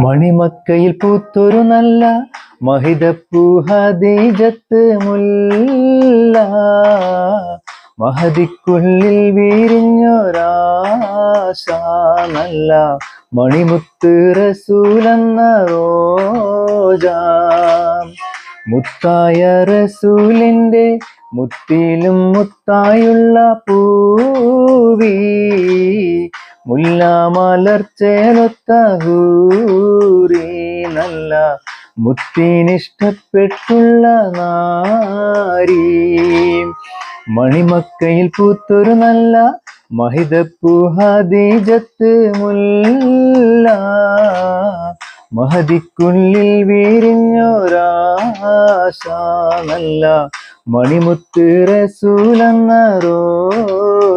മണിമക്കയിൽ പൂത്തൊരു നല്ല മഹിതപ്പൂ ഹദീജത്ത് മുല്ല, മഹദിക്കുള്ളിൽ വിരിഞ്ഞൊരാശ നല്ല മണിമുത്ത് റസൂലെന്ന റോജ. മുത്തായ റസൂലിൻ്റെ മുത്തിലും മുത്തായുള്ള പൂവി, മുല്ല മലർച്ചേലൊത്ത ഹൂറി നല്ല മുത്തിനിഷ്ടപ്പെട്ടുള്ള നാരി. മണിമക്കയിൽ പൂത്തൊരു നല്ല മഹിതപ്പൂ ഹദീജത്ത് മുല്ല, മഹദിക്കുള്ളിൽ വിരിഞ്ഞൊരാശ നല്ല മണിമുത്ത് റസൂലെന്ന റോജ.